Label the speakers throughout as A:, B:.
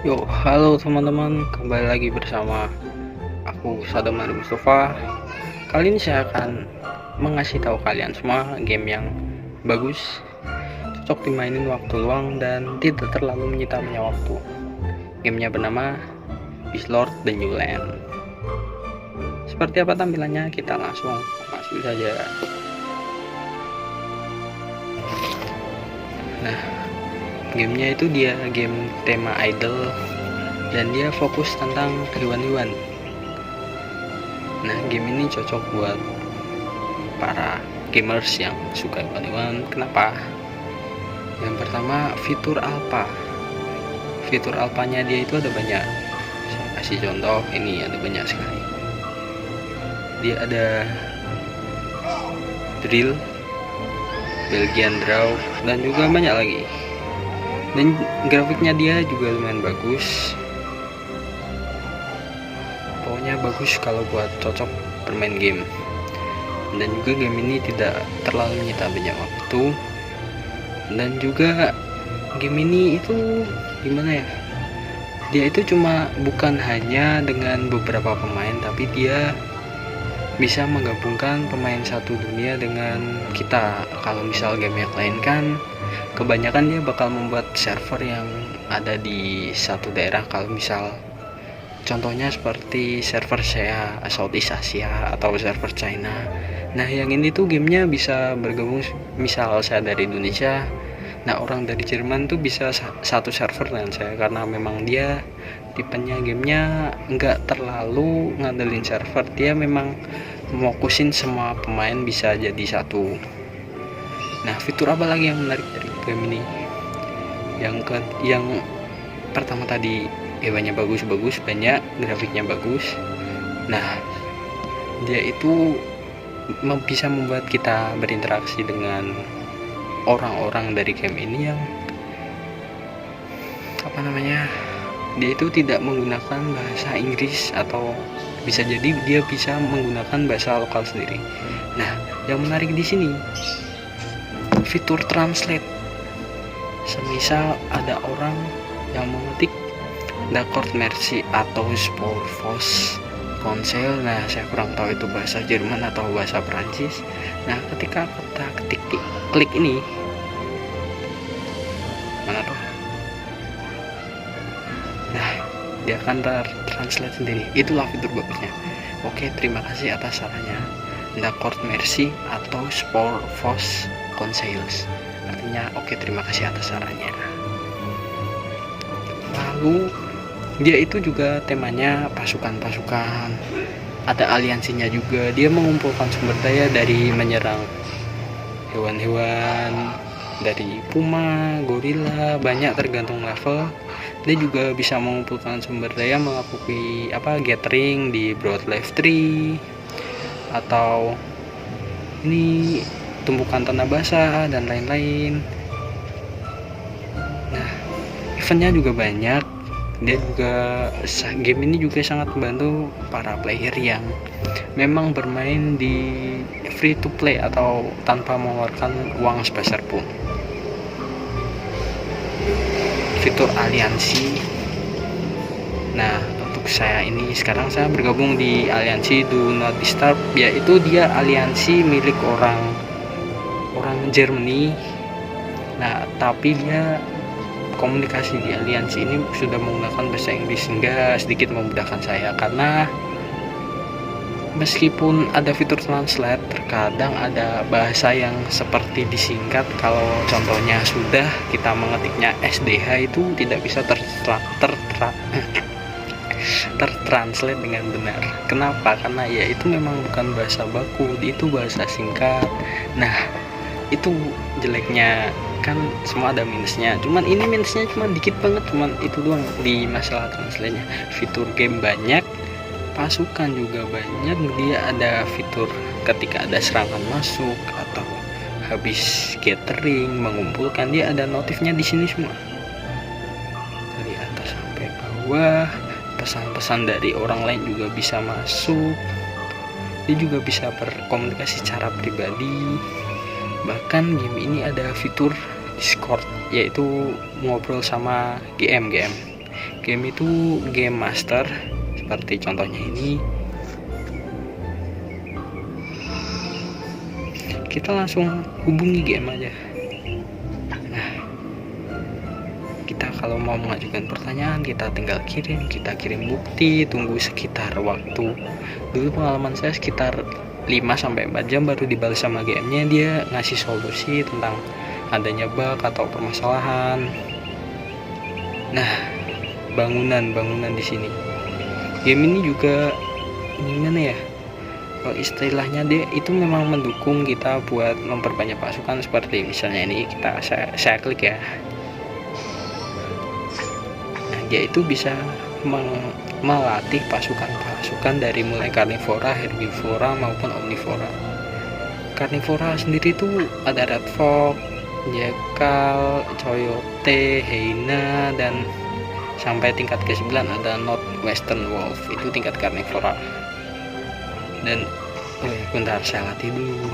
A: Yo, halo teman-teman, kembali lagi bersama aku Sadam Ari Mustafa. Kali ini saya akan mengasih tahu kalian semua game yang bagus, cocok dimainin waktu luang dan tidak terlalu menyita banyak waktu. Gamenya bernama Beast Lord The New Land. Seperti apa tampilannya? Kita langsung masuk saja. Nah, gamenya itu dia game tema idol dan dia fokus tentang hewan-hewan. Nah, game ini cocok buat para gamers yang suka hewan-hewan. Kenapa? Yang pertama, fitur alpha. Fitur alphanya dia itu ada banyak. Saya kasih contoh, ini ada banyak sekali. Dia ada drill, Belgian draw, dan juga banyak lagi. Dan grafiknya dia juga lumayan bagus. Pokoknya bagus kalau buat cocok bermain game. Dan juga game ini tidak terlalu menyita banyak waktu. Dan juga game ini itu gimana ya? Dia itu cuma bukan hanya dengan beberapa pemain, tapi dia bisa menggabungkan pemain satu dunia dengan kita. Kalau misal game yang lain kan kebanyakan dia bakal membuat server yang ada di satu daerah. Kalau misal contohnya seperti server saya Southeast Asia atau server China. Nah, yang ini tuh gamenya bisa bergabung, misal saya dari Indonesia, nah orang dari Jerman tuh bisa satu server dengan saya, karena memang dia tipenya gamenya nggak terlalu ngandelin server. Dia memang fokusin semua pemain bisa jadi satu. Nah, fitur apa lagi yang menarik dari game ini? Yang pertama tadi, hewannya bagus-bagus, banyak, grafiknya bagus. Nah, dia itu bisa membuat kita berinteraksi dengan orang-orang dari game ini yang dia itu tidak menggunakan bahasa Inggris, atau bisa jadi dia bisa menggunakan bahasa lokal sendiri. Nah, yang menarik di sini fitur translate. Semisal ada orang yang mengetik The Court Mercy atau Sport Force Council, nah saya kurang tahu itu bahasa Jerman atau bahasa Prancis. Nah, ketika kita klik ini, mana tuh? Nah, dia akan translate sendiri. Itulah fitur bagusnya. Oke, terima kasih atas sarannya. The Court Mercy atau Sport Force Councils. Artinya, oke, terima kasih atas sarannya. Lalu dia itu juga temanya pasukan-pasukan, ada aliansinya juga. Dia mengumpulkan sumber daya dari menyerang hewan-hewan, dari puma, gorila, banyak tergantung level. Dia juga bisa mengumpulkan sumber daya melalui gathering di Broadleaf Tree, atau ini tumpukan tanah basah dan lain-lain. Nah, eventnya juga banyak. Dia juga, game ini juga sangat membantu para player yang memang bermain di free to play atau tanpa mengeluarkan uang sebesar pun. Fitur aliansi. Nah, untuk saya ini sekarang saya bergabung di aliansi Do Not Disturb, yaitu dia aliansi milik orang Germany. Nah, tapi dia komunikasi di aliansi ini sudah menggunakan bahasa Inggris, sehingga sedikit memudahkan saya, karena meskipun ada fitur translate, terkadang ada bahasa yang seperti disingkat. Kalau contohnya sudah kita mengetiknya SDH itu tidak bisa tertranslate dengan benar. Kenapa? Karena ya itu memang bukan bahasa baku, itu bahasa singkat. Nah, itu jeleknya kan, semua ada minusnya. Cuman ini minusnya cuma dikit banget, cuman itu doang di masalah translate-nya. Fitur game banyak, pasukan juga banyak. Dia ada fitur ketika ada serangan masuk atau habis gathering, mengumpulkan, dia ada notifnya di sini semua, dari atas sampai bawah. Pesan-pesan dari orang lain juga bisa masuk. Dia juga bisa berkomunikasi secara pribadi. Bahkan game ini ada fitur Discord, yaitu ngobrol sama GM. game itu game master, seperti contohnya ini. Kita langsung hubungi game aja. Nah, kita kalau mau mengajukan pertanyaan, kita tinggal kita kirim bukti, tunggu sekitar waktu. Dulu pengalaman saya sekitar 5-4 jam baru dibalas sama GM-nya, dia ngasih solusi tentang adanya bug atau permasalahan. Nah, bangunan di sini. Game ini juga gimana ya? Kalau istilahnya dia itu memang mendukung kita buat memperbanyak pasukan, seperti misalnya ini saya klik ya. Nah, dia itu bisa melatih pasukan dari mulai karnivora, herbivora maupun omnivora. Karnivora sendiri itu ada red fox, jackal, coyote, hyena, dan sampai tingkat ke-9 ada northwestern wolf, itu tingkat karnivora. Dan bentar, saya latih dulu.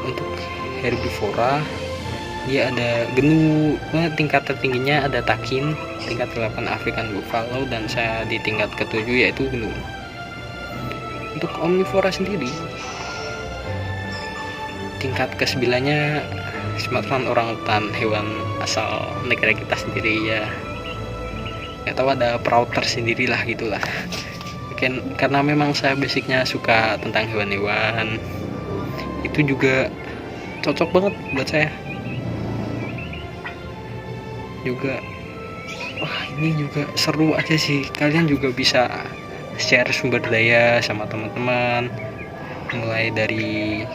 A: Untuk herbivora dia ada gnu, tingkat tertingginya ada takin, tingkat 8 African buffalo, dan saya di tingkat ke-7 yaitu gnu. Untuk omnivora sendiri tingkat ke-9 nya Sumatran orangutan, hewan asal negara kita sendiri ya. Gak tahu, ada prouter sendirilah gitulah. Karena memang saya basicnya suka tentang hewan-hewan, itu juga cocok banget buat saya juga. Wah, ini juga seru aja sih. Kalian juga bisa share sumber daya sama teman-teman, mulai dari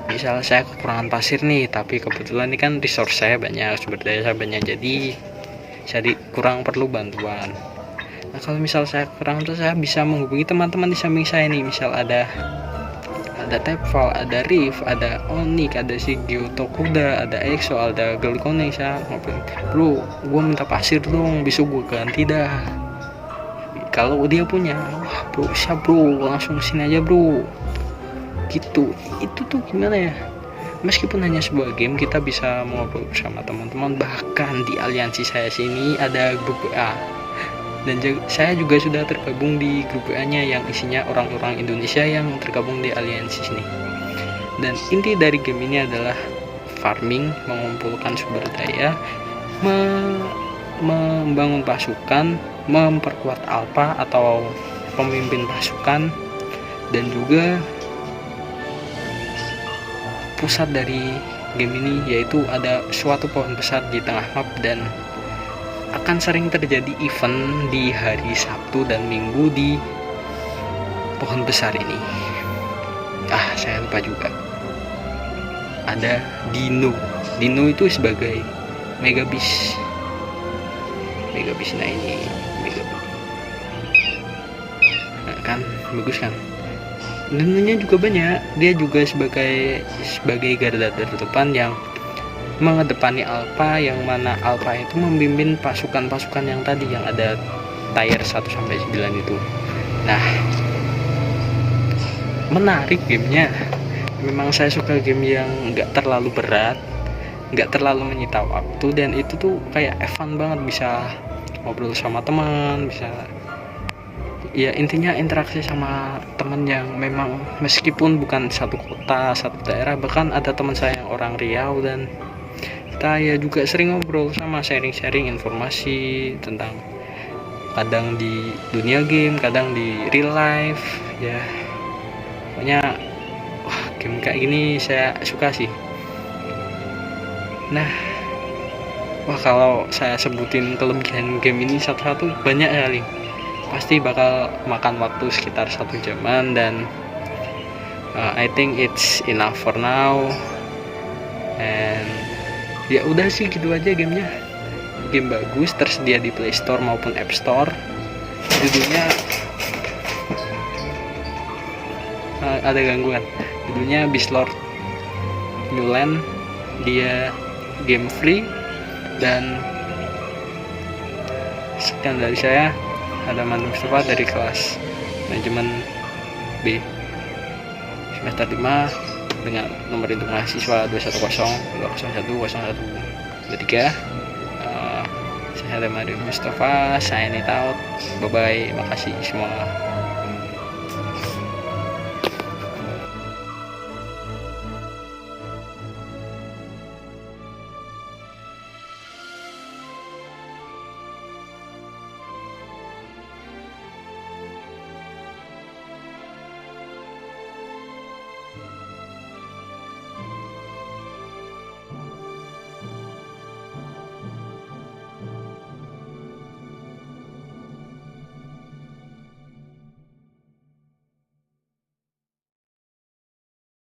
A: misal saya kekurangan pasir nih, tapi kebetulan ini kan resource saya banyak, sumber daya saya banyak, jadi saya kurang perlu bantuan. Nah, kalau misal saya kurang tuh, saya bisa menghubungi teman-teman di samping saya nih. Misal ada Tepval, ada Riff, ada Onyx, ada Shigeo Tokuda, ada EXO, ada Galcone. Saya ngobrol, bro, gue minta pasir dong, bisa gue ganti dah. Kalau dia punya, wah bro, siap bro, langsung sini aja bro. Gitu. Itu tuh gimana ya? Meskipun hanya sebuah game, kita bisa ngobrol bersama teman-teman. Bahkan di aliansi saya sini ada grup WA. Dan saya juga sudah tergabung di grup WA-nya yang isinya orang-orang Indonesia yang tergabung di aliansi sini. Dan inti dari game ini adalah farming, mengumpulkan sumber daya, membangun pasukan, memperkuat alpha atau pemimpin pasukan, dan juga pusat dari game ini yaitu ada suatu pohon besar di tengah map, dan akan sering terjadi event di hari Sabtu dan Minggu di pohon besar ini. Saya lupa juga. Ada Dino itu sebagai Megabeast. Nah ini Megabeast. Nah, kan bagus kan? Dinonya juga banyak. Dia juga sebagai garda terdepan yang menghadapani alpha, yang mana alpha itu membimbing pasukan-pasukan yang tadi yang ada tier 1-9 itu. Nah, menarik gamenya. Memang saya suka game yang nggak terlalu berat, nggak terlalu menyita waktu, dan itu tuh kayak fun banget, bisa ngobrol sama teman, bisa ya intinya interaksi sama teman yang memang meskipun bukan satu kota, satu daerah. Bahkan ada teman saya yang orang Riau, dan saya juga sering ngobrol sama, sharing informasi tentang kadang di dunia game, kadang di real life ya. Pokoknya game kayak gini saya suka sih. Nah, kalau saya sebutin kelebihan game ini satu-satu banyak sekali, pasti bakal makan waktu sekitar 1 jaman. Dan I think it's enough for now. And ya udah sih, gitu aja gamenya. Game bagus, tersedia di Play Store maupun App Store. Judulnya ada gangguan. Judulnya Beast Lord New Land. Dia game free. Dan sekian dari saya, Hadaman Mustafa dari kelas manajemen B semester 5 dengan nomor induk mahasiswa 210 201 01 23. Saya Helm Mustafa, sign it out. Bye bye, makasih semua.